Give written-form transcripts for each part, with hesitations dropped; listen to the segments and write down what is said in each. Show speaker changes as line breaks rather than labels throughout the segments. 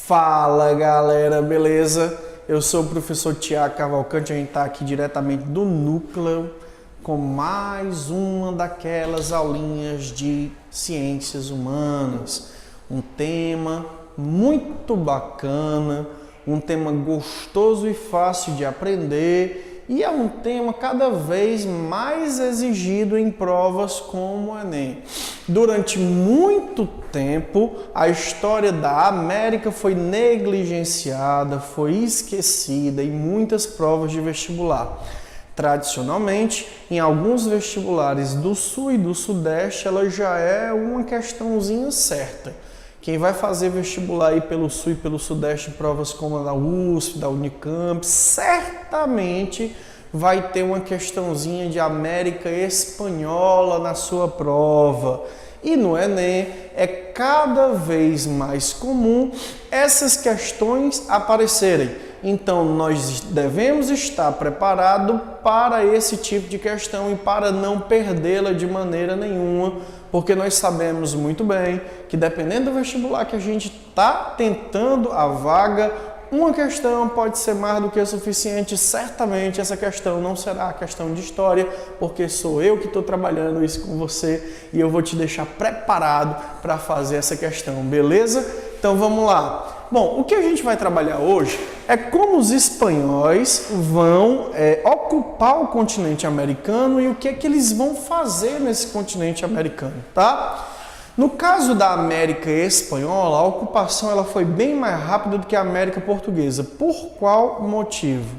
Fala galera, beleza? Eu sou o professor Tiago Cavalcante, a gente está aqui diretamente do núcleo com mais uma daquelas aulinhas de ciências humanas. Um tema muito bacana, um tema gostoso e fácil de aprender e é um tema cada vez mais exigido em provas como o Enem. Durante muito tempo, a história da América foi negligenciada, foi esquecida em muitas provas de vestibular. Tradicionalmente, em alguns vestibulares do Sul e do Sudeste, ela já é uma questãozinha certa. Quem vai fazer vestibular aí pelo Sul e pelo Sudeste, provas como a da USP, da Unicamp, certamente vai ter uma questãozinha de América Espanhola na sua prova. E no Enem é cada vez mais comum essas questões aparecerem. Então nós devemos estar preparados para esse tipo de questão e para não perdê-la de maneira nenhuma, porque nós sabemos muito bem que dependendo do vestibular que a gente está tentando a vaga, uma questão pode ser mais do que o suficiente. Certamente essa questão não será a questão de história, porque sou eu que estou trabalhando isso com você e eu vou te deixar preparado para fazer essa questão, beleza? Então vamos lá. Bom, o que a gente vai trabalhar hoje é como os espanhóis vão ocupar o continente americano e o que é que eles vão fazer nesse continente americano, tá? No caso da América Espanhola, a ocupação ela foi bem mais rápida do que a América Portuguesa. Por qual motivo?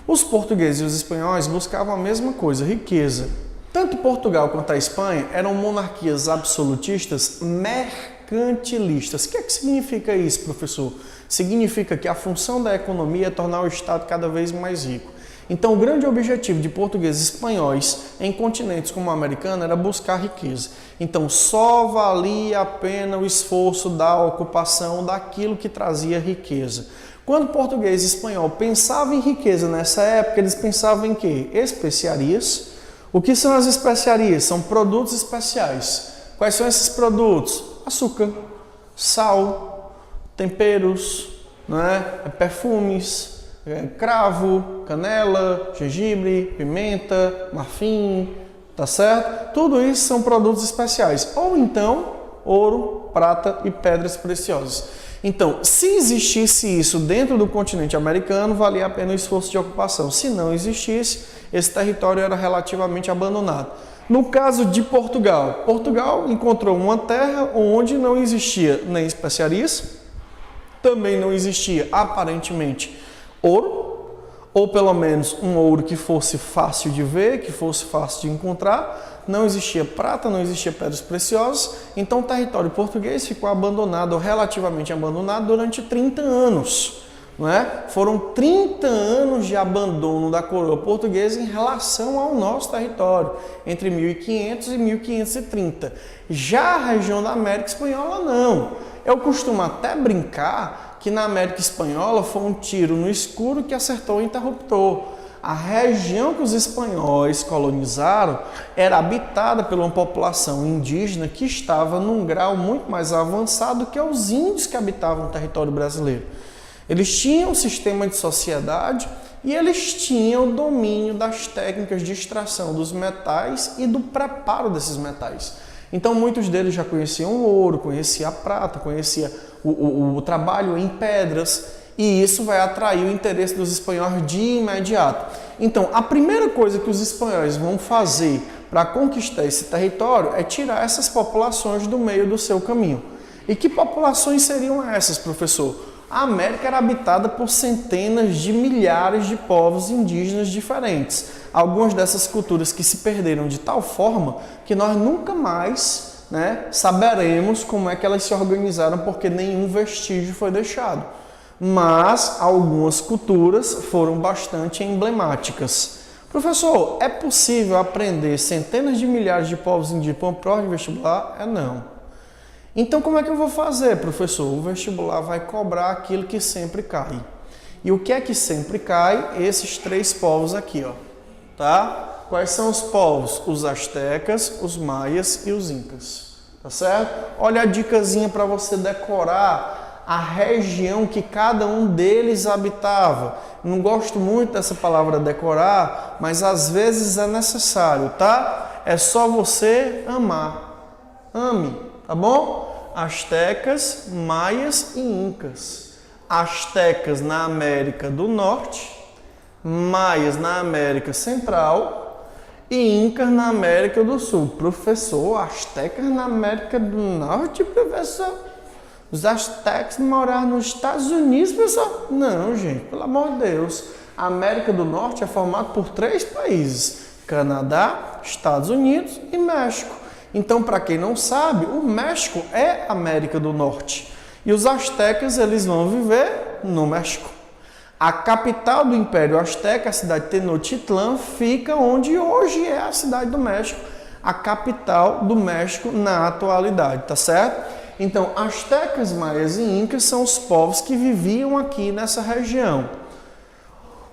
Os portugueses e os espanhóis buscavam a mesma coisa, riqueza. Tanto Portugal quanto a Espanha eram monarquias absolutistas mercantilistas. O que é que significa isso, professor? Significa que a função da economia é tornar o Estado cada vez mais rico. Então, o grande objetivo de portugueses e espanhóis em continentes como o americano era buscar riqueza. Então, só valia a pena o esforço da ocupação daquilo que trazia riqueza. Quando português e espanhol pensavam em riqueza nessa época, eles pensavam em quê? Especiarias. O que são as especiarias? São produtos especiais. Quais são esses produtos? Açúcar, sal, temperos, perfumes, cravo, canela, gengibre, pimenta, marfim, tá certo? Tudo isso são produtos especiais. Ou então, ouro, prata e pedras preciosas. Então, se existisse isso dentro do continente americano, valia a pena o esforço de ocupação. Se não existisse, esse território era relativamente abandonado. No caso de Portugal, Portugal encontrou uma terra onde não existia nem especiarias, também não existia aparentemente ouro, ou pelo menos um ouro que fosse fácil de ver, que fosse fácil de encontrar, não existia prata, não existia pedras preciosas, então o território português ficou abandonado, ou relativamente abandonado, durante 30 anos. Foram 30 anos de abandono da coroa portuguesa em relação ao nosso território, entre 1500 e 1530. Já a região da América Espanhola, não. Eu costumo até brincar que na América Espanhola foi um tiro no escuro que acertou o interruptor. A região que os espanhóis colonizaram era habitada por uma população indígena que estava num grau muito mais avançado que os índios que habitavam o território brasileiro. Eles tinham um sistema de sociedade e eles tinham o domínio das técnicas de extração dos metais e do preparo desses metais. Então muitos deles já conheciam o ouro, conheciam a prata, conheciam o trabalho em pedras e isso vai atrair o interesse dos espanhóis de imediato. Então a primeira coisa que os espanhóis vão fazer para conquistar esse território é tirar essas populações do meio do seu caminho. E que populações seriam essas, professor? A América era habitada por centenas de milhares de povos indígenas diferentes. Algumas dessas culturas que se perderam de tal forma que nós nunca mais saberemos como é que elas se organizaram, porque nenhum vestígio foi deixado. Mas algumas culturas foram bastante emblemáticas. Professor, é possível aprender centenas de milhares de povos indígenas para uma prova de vestibular? Não. Então, como é que eu vou fazer, professor? O vestibular vai cobrar aquilo que sempre cai. E o que é que sempre cai? Esses três povos aqui, ó. Tá? Quais são os povos? Os astecas, os maias e os incas. Tá certo? Olha a dicasinha para você decorar a região que cada um deles habitava. Não gosto muito dessa palavra decorar, mas às vezes é necessário, tá? É só você amar. Ame, tá bom? Astecas, maias e incas. Astecas na América do Norte, maias na América Central e incas na América do Sul. Professor, astecas na América do Norte, professor? Os astecas moraram nos Estados Unidos, pessoal? Não, gente, pelo amor de Deus. A América do Norte é formada por 3 países: Canadá, Estados Unidos e México. Então, para quem não sabe, o México é América do Norte. E os astecas, eles vão viver no México. A capital do Império Azteca, a cidade de Tenochtitlan, fica onde hoje é a cidade do México, a capital do México na atualidade, tá certo? Então, astecas, maias e incas são os povos que viviam aqui nessa região.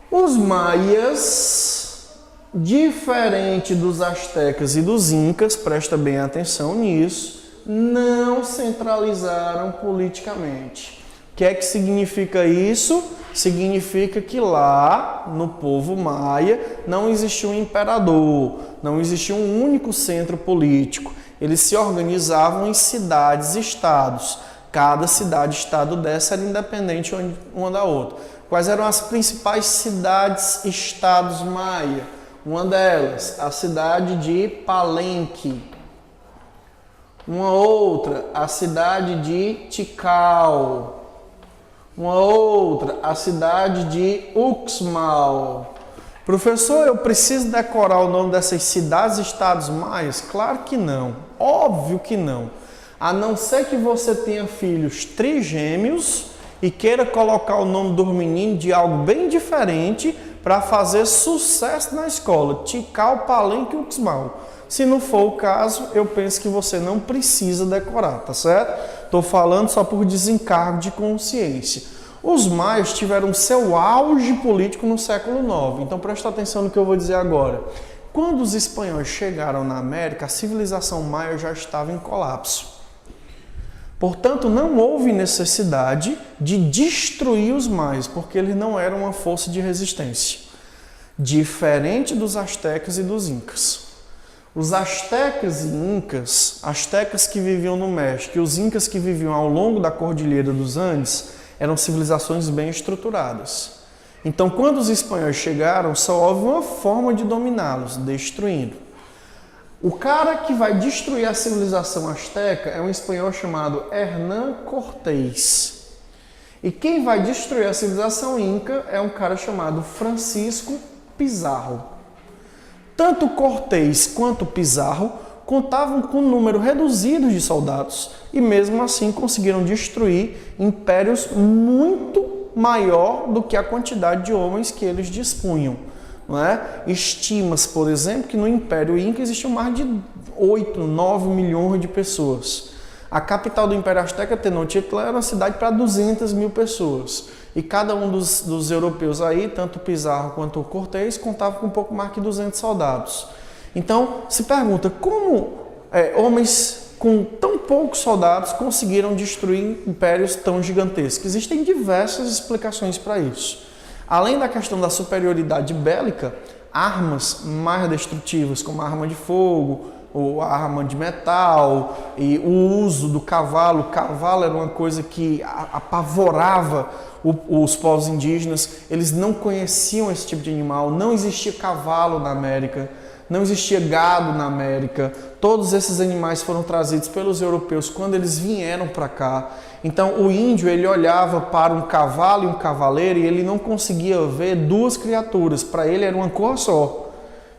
Os maias, diferente dos astecas e dos incas, presta bem atenção nisso, não centralizaram politicamente. O que é que significa isso? Significa que lá, no povo maia, não existia um imperador, não existia um único centro político. Eles se organizavam em cidades-estados. Cada cidade-estado dessa era independente uma da outra. Quais eram as principais cidades-estados maia? Uma delas, a cidade de Palenque. Uma outra, a cidade de Tikal. Uma outra, a cidade de Uxmal. Professor, eu preciso decorar o nome dessas cidades e estados maias? Claro que não, óbvio que não. A não ser que você tenha filhos trigêmeos e queira colocar o nome do menino de algo bem diferente para fazer sucesso na escola. Tikal, Palenque e Uxmal. Se não for o caso, eu penso que você não precisa decorar, tá certo? Estou falando só por desencargo de consciência. Os maias tiveram seu auge político no século IX. Então presta atenção no que eu vou dizer agora. Quando os espanhóis chegaram na América, a civilização maia já estava em colapso. Portanto, não houve necessidade de destruir os maias, porque eles não eram uma força de resistência. Diferente dos astecas e dos incas. Os astecas e incas, astecas que viviam no México e os incas que viviam ao longo da Cordilheira dos Andes, eram civilizações bem estruturadas. Então, quando os espanhóis chegaram, só houve uma forma de dominá-los, destruindo. O cara que vai destruir a civilização asteca é um espanhol chamado Hernán Cortés. E quem vai destruir a civilização inca é um cara chamado Francisco Pizarro. Tanto Cortés quanto Pizarro contavam com um número reduzido de soldados e mesmo assim conseguiram destruir impérios muito maior do que a quantidade de homens que eles dispunham. Não é? Estima-se, por exemplo, que no Império Inca existiam mais de 8, 9 milhões de pessoas. A capital do Império Azteca, Tenochtitlan, era uma cidade para 200 mil pessoas. E cada um dos europeus aí, tanto Pizarro quanto o Cortés, contava com um pouco mais que 200 soldados. Então, se pergunta como homens com tão poucos soldados conseguiram destruir impérios tão gigantescos. Existem diversas explicações para isso. Além da questão da superioridade bélica, armas mais destrutivas, como a arma de fogo, ou a arma de metal, e o uso do cavalo. O cavalo era uma coisa que apavorava os povos indígenas. Eles não conheciam esse tipo de animal, não existia cavalo na América, não existia gado na América. Todos esses animais foram trazidos pelos europeus quando eles vieram para cá. Então o índio, ele olhava para um cavalo e um cavaleiro e ele não conseguia ver duas criaturas. Para ele era uma cor só.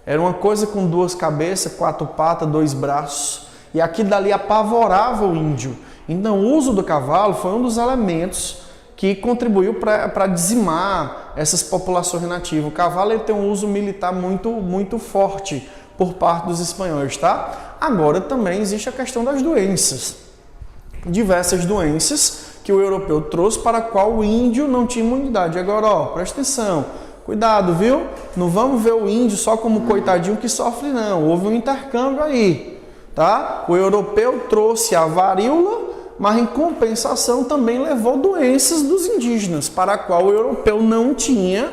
Era uma coisa com duas cabeças, 4 patas, 2 braços. E aquilo dali apavorava o índio. Então o uso do cavalo foi um dos elementos que contribuiu para dizimar essas populações nativas. O cavalo ele tem um uso militar muito forte por parte dos espanhóis, tá? Agora também existe a questão das doenças. Diversas doenças que o europeu trouxe para a qual o índio não tinha imunidade. Agora, ó, presta atenção, cuidado, viu? Não vamos ver o índio só como coitadinho que sofre, não. Houve um intercâmbio aí, tá? O europeu trouxe a varíola, mas em compensação também levou doenças dos indígenas, para a qual o europeu não tinha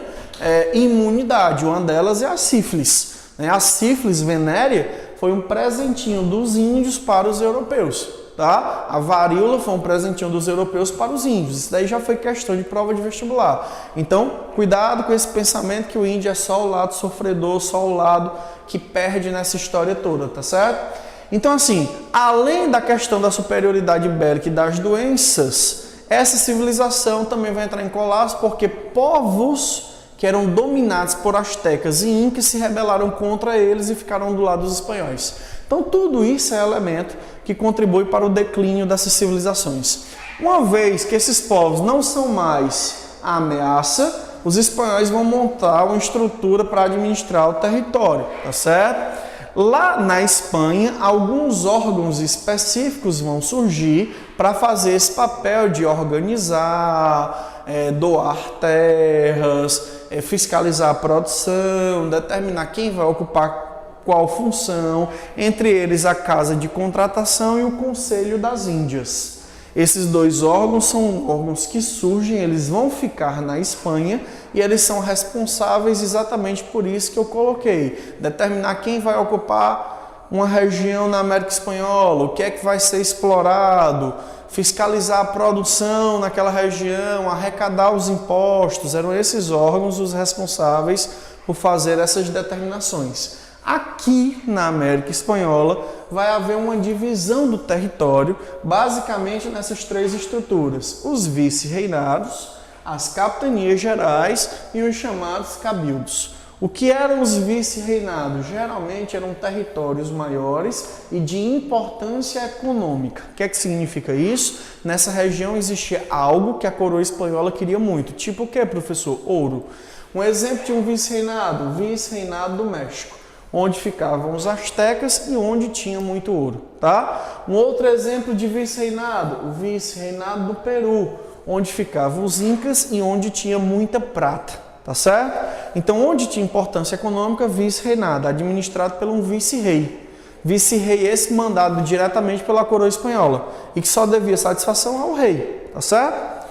imunidade. Uma delas é a sífilis. A sífilis venérea foi um presentinho dos índios para os europeus. Tá? A varíola foi um presentinho dos europeus para os índios. Isso daí já foi questão de prova de vestibular. Então, cuidado com esse pensamento que o índio é só o lado sofredor, só o lado que perde nessa história toda, tá certo? Então, assim, além da questão da superioridade bélica e das doenças, essa civilização também vai entrar em colapso porque povos que eram dominados por astecas e incas se rebelaram contra eles e ficaram do lado dos espanhóis. Então, tudo isso é elemento que contribui para o declínio dessas civilizações. Uma vez que esses povos não são mais a ameaça, os espanhóis vão montar uma estrutura para administrar o território, tá certo? Lá na Espanha, alguns órgãos específicos vão surgir para fazer esse papel de organizar, doar terras, fiscalizar a produção, determinar quem vai ocupar qual função, entre eles a Casa de Contratação e o Conselho das Índias. Esses dois órgãos são órgãos que surgem, eles vão ficar na Espanha e eles são responsáveis exatamente por isso que eu coloquei. Determinar quem vai ocupar uma região na América Espanhola, o que é que vai ser explorado, fiscalizar a produção naquela região, arrecadar os impostos. Eram esses órgãos os responsáveis por fazer essas determinações. Aqui na América Espanhola vai haver uma divisão do território, basicamente nessas três estruturas: os vice-reinados, as capitanias gerais e os chamados cabildos. O que eram os vice-reinados? Geralmente eram territórios maiores e de importância econômica. O que é que significa isso? Nessa região existia algo que a coroa espanhola queria muito. Tipo o que, professor? Ouro. Um exemplo de um vice-reinado, o vice-reinado do México, onde ficavam os astecas e onde tinha muito ouro, tá? Um outro exemplo de vice-reinado, o vice-reinado do Peru, onde ficavam os incas e onde tinha muita prata, tá certo? Então, onde tinha importância econômica, vice-reinado, administrado por um vice-rei. Vice-rei esse mandado diretamente pela coroa espanhola e que só devia satisfação ao rei, tá certo?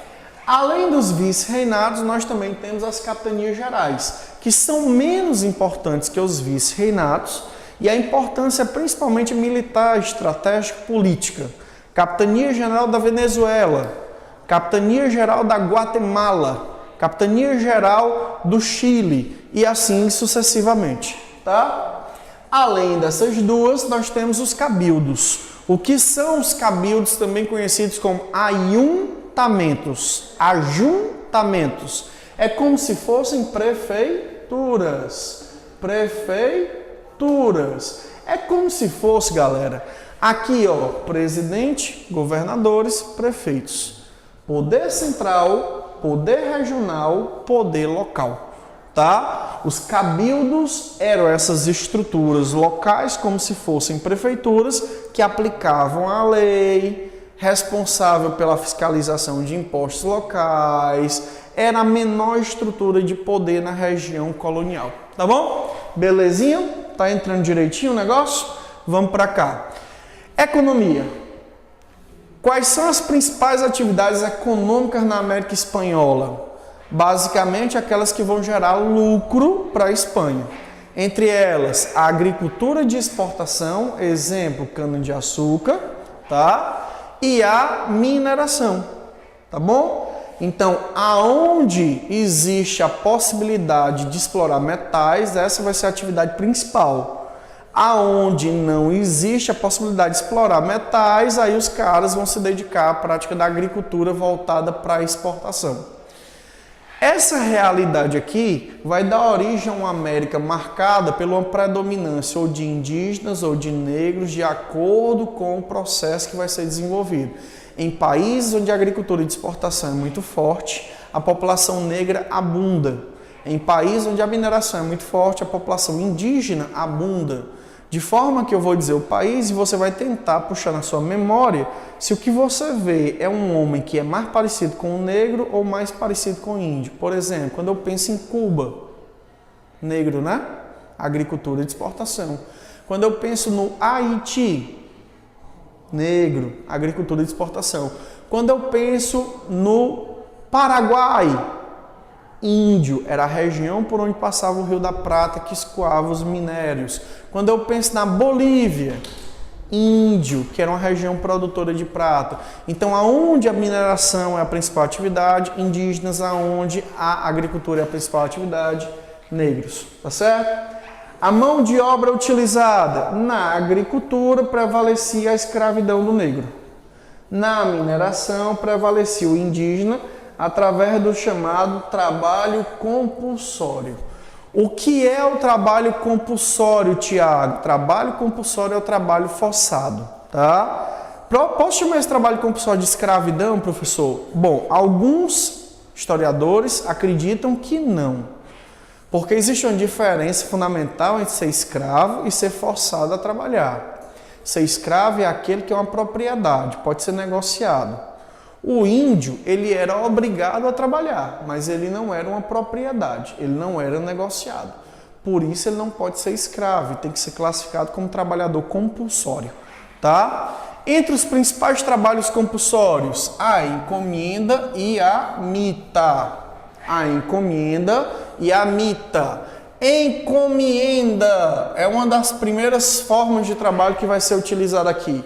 Além dos vice-reinados, nós também temos as capitanias gerais, que são menos importantes que os vice-reinados, e a importância é principalmente militar, estratégica, política. Capitania Geral da Venezuela, Capitania Geral da Guatemala, Capitania Geral do Chile e assim sucessivamente, tá? Além dessas duas, nós temos os cabildos. O que são os cabildos, também conhecidos como ajuntamentos? Ajuntamentos. É como se fossem prefeituras. Prefeituras. É como se fosse, galera, aqui, ó, presidente, governadores, prefeitos. Poder central, poder regional, poder local. Tá? Os cabildos eram essas estruturas locais, como se fossem prefeituras, que aplicavam a lei, responsável pela fiscalização de impostos locais, era a menor estrutura de poder na região colonial. Tá bom? Belezinha? Tá entrando direitinho o negócio? Vamos para cá. Economia. Quais são as principais atividades econômicas na América Espanhola? Basicamente aquelas que vão gerar lucro para a Espanha. Entre elas, a agricultura de exportação, exemplo, cana-de-açúcar, tá? E a mineração, tá bom? Então, aonde existe a possibilidade de explorar metais, essa vai ser a atividade principal. Aonde não existe a possibilidade de explorar metais, aí os caras vão se dedicar à prática da agricultura voltada para a exportação. Essa realidade aqui vai dar origem a uma América marcada pela uma predominância ou de indígenas ou de negros de acordo com o processo que vai ser desenvolvido. Em países onde a agricultura de exportação é muito forte, a população negra abunda. Em países onde a mineração é muito forte, a população indígena abunda. De forma que eu vou dizer o país e você vai tentar puxar na sua memória se o que você vê é um homem que é mais parecido com o negro ou mais parecido com o índio. Por exemplo, quando eu penso em Cuba, negro, né? Agricultura de exportação. Quando eu penso no Haiti, Negro, agricultura de exportação. Quando eu penso no Paraguai, índio, era a região por onde passava o Rio da Prata que escoava os minérios. Quando eu penso na Bolívia, índio, que era uma região produtora de prata. Então, aonde a mineração é a principal atividade, indígenas, aonde a agricultura é a principal atividade, negros, tá certo? A mão de obra utilizada na agricultura prevalecia a escravidão do negro. Na mineração prevalecia o indígena através do chamado trabalho compulsório. O que é o trabalho compulsório, Tiago? Trabalho compulsório é o trabalho forçado, tá? Posso chamar esse trabalho compulsório de escravidão, professor? Bom, alguns historiadores acreditam que não. Porque existe uma diferença fundamental entre ser escravo e ser forçado a trabalhar. Ser escravo é aquele que é uma propriedade, pode ser negociado. O índio, ele era obrigado a trabalhar, mas ele não era uma propriedade, ele não era negociado. Por isso ele não pode ser escravo, tem que ser classificado como trabalhador compulsório, tá? Entre os principais trabalhos compulsórios, a encomenda e a mita. A encomenda e a mita. Encomenda é uma das primeiras formas de trabalho que vai ser utilizada aqui.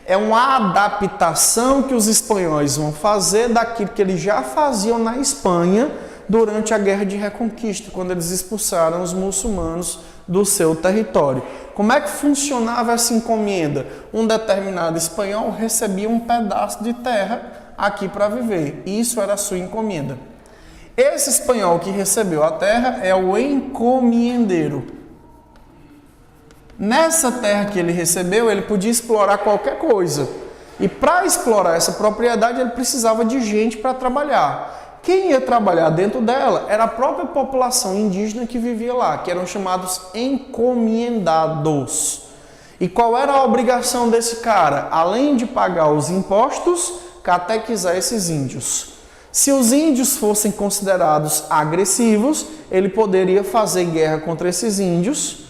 É uma adaptação que os espanhóis vão fazer daquilo que eles já faziam na Espanha durante a Guerra de Reconquista, quando eles expulsaram os muçulmanos do seu território. Como é que funcionava essa encomenda? Um determinado espanhol recebia um pedaço de terra aqui para viver. Isso era a sua encomenda. Esse espanhol que recebeu a terra é o encomiendeiro. Nessa terra que ele recebeu, ele podia explorar qualquer coisa. E para explorar essa propriedade, ele precisava de gente para trabalhar. Quem ia trabalhar dentro dela era a própria população indígena que vivia lá, que eram chamados encomendados. E qual era a obrigação desse cara? Além de pagar os impostos, catequizar esses índios. Se os índios fossem considerados agressivos, ele poderia fazer guerra contra esses índios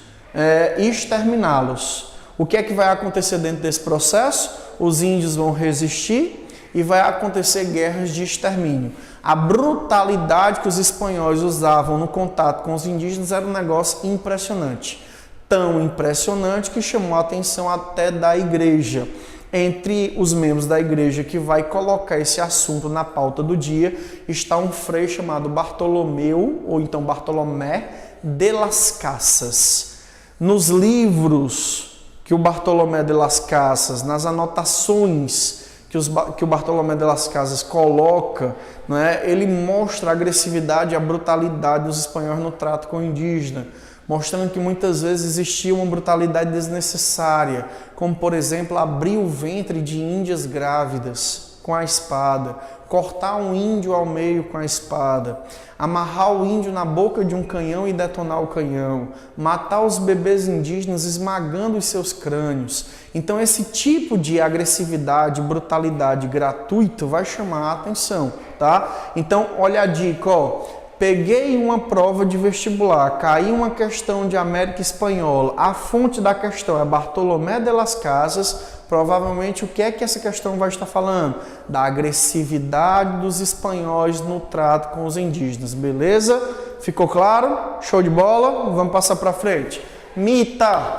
e exterminá-los. O que é que vai acontecer dentro desse processo? Os índios vão resistir e vai acontecer guerras de extermínio. A brutalidade que os espanhóis usavam no contato com os indígenas era um negócio impressionante. Tão impressionante que chamou a atenção até da igreja. Entre os membros da igreja que vai colocar esse assunto na pauta do dia está um frei chamado Bartolomeu, ou então Bartolomé de las Casas. Nos livros que o Bartolomé de las Casas, nas anotações que o Bartolomé de las Casas coloca, né, ele mostra a agressividade e a brutalidade dos espanhóis no trato com o indígena, mostrando que muitas vezes existia uma brutalidade desnecessária, como, por exemplo, abrir o ventre de índias grávidas com a espada, cortar um índio ao meio com a espada, amarrar o índio na boca de um canhão e detonar o canhão, matar os bebês indígenas esmagando os seus crânios. Então, esse tipo de agressividade, brutalidade gratuita vai chamar a atenção, tá? Então, olha a dica, ó. Peguei uma prova de vestibular, caiu uma questão de América Espanhola, a fonte da questão é Bartolomé de las Casas, provavelmente o que é que essa questão vai estar falando? Da agressividade dos espanhóis no trato com os indígenas, beleza? Ficou claro? Show de bola? Vamos passar para frente. Mita,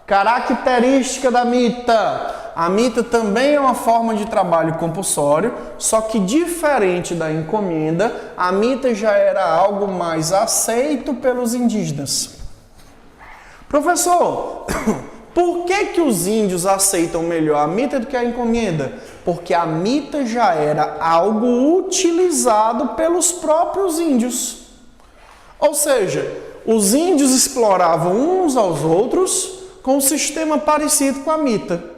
característica da mita. A mita também é uma forma de trabalho compulsório, só que diferente da encomenda, a mita já era algo mais aceito pelos indígenas. Professor, por que os índios aceitam melhor a mita do que a encomenda? Porque a mita já era algo utilizado pelos próprios índios. Ou seja, os índios exploravam uns aos outros com um sistema parecido com a mita.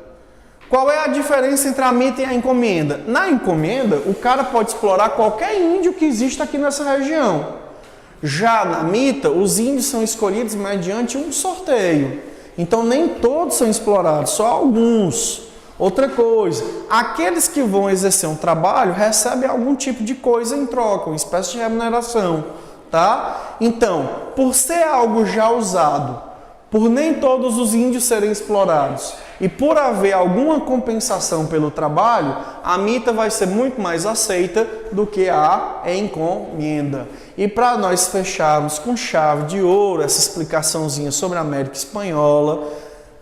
Qual é a diferença entre a mita e a encomenda? Na encomenda, o cara pode explorar qualquer índio que exista aqui nessa região. Já na mita, os índios são escolhidos mediante um sorteio. Então, nem todos são explorados, só alguns. Outra coisa, aqueles que vão exercer um trabalho recebem algum tipo de coisa em troca, uma espécie de remuneração, tá? Então, por ser algo já usado Por nem todos os índios serem explorados e por haver alguma compensação pelo trabalho, a mita vai ser muito mais aceita do que a encomenda. E para nós fecharmos com chave de ouro essa explicaçãozinha sobre a América Espanhola,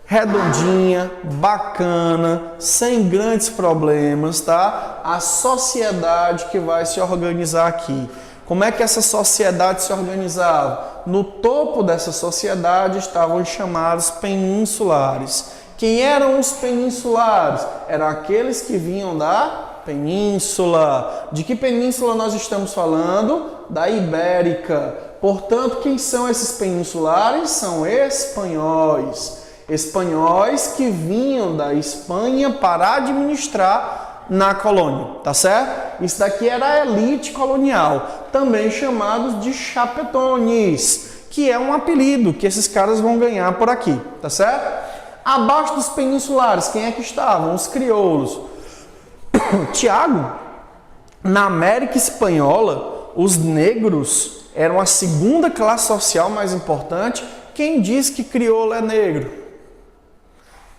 redondinha, bacana, sem grandes problemas, tá? A sociedade que vai se organizar aqui. Como é que essa sociedade se organizava? No topo dessa sociedade estavam os chamados peninsulares. Quem eram os peninsulares? Eram aqueles que vinham da península. De que península nós estamos falando? Da Ibérica. Portanto, quem são esses peninsulares? São espanhóis. Espanhóis que vinham da Espanha para administrar na colônia, tá certo? Isso daqui era a elite colonial, também chamados de chapetones, que é um apelido que esses caras vão ganhar por aqui, tá certo? Abaixo dos peninsulares, quem é que estavam? Os crioulos. Tiago, na América Espanhola, os negros eram a segunda classe social mais importante. Quem diz que crioulo é negro?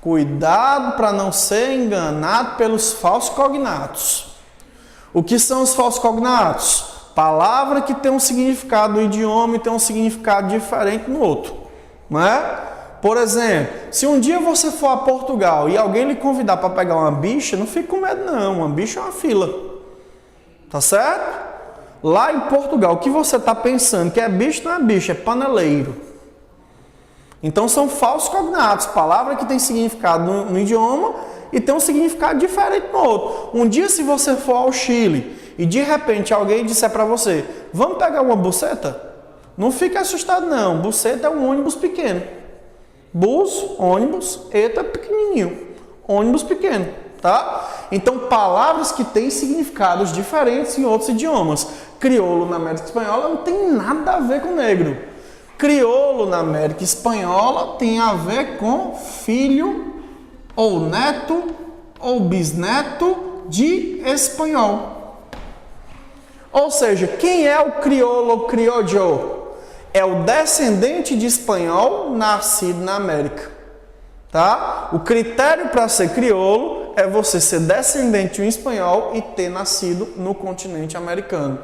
Cuidado para não ser enganado pelos falsos cognatos. O que são os falsos cognatos? Palavra que tem um significado no idioma e tem um significado diferente no outro, não é? Por exemplo, se um dia você for a Portugal e alguém lhe convidar para pegar uma bicha, não fique com medo não, uma bicha é uma fila, tá certo? Lá em Portugal, o que você está pensando que é bicho não é bicho, é paneleiro. Então são falsos cognatos, palavra que tem significado no idioma e tem um significado diferente no outro. Um dia se você for ao Chile e de repente alguém disser para você, vamos pegar uma buceta? Não fique assustado não, buceta é um ônibus pequeno. Bus, ônibus, eta pequenininho, ônibus pequeno, tá? Então palavras que têm significados diferentes em outros idiomas. Crioulo na América Espanhola não tem nada a ver com negro. Crioulo na América Espanhola tem a ver com filho ou neto ou bisneto de espanhol. Ou seja, quem é o crioulo ou criollo? É o descendente de espanhol nascido na América. Tá? O critério para ser crioulo é você ser descendente de um espanhol e ter nascido no continente americano.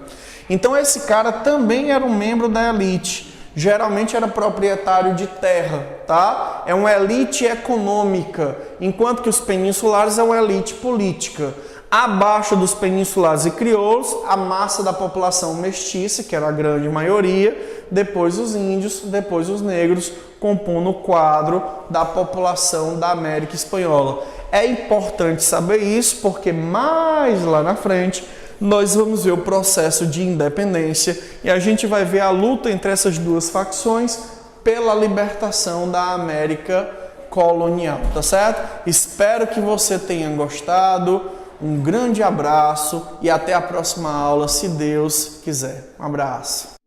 Então esse cara também era um membro da elite. Geralmente era proprietário de terra, tá? É uma elite econômica, enquanto que os peninsulares é uma elite política. Abaixo dos peninsulares e crioulos, a massa da população mestiça, que era a grande maioria, depois os índios, depois os negros, compondo o quadro da população da América Espanhola. É importante saber isso, porque mais lá na frente nós vamos ver o processo de independência e a gente vai ver a luta entre essas duas facções pela libertação da América colonial, tá certo? Espero que você tenha gostado, um grande abraço e até a próxima aula, se Deus quiser. Um abraço.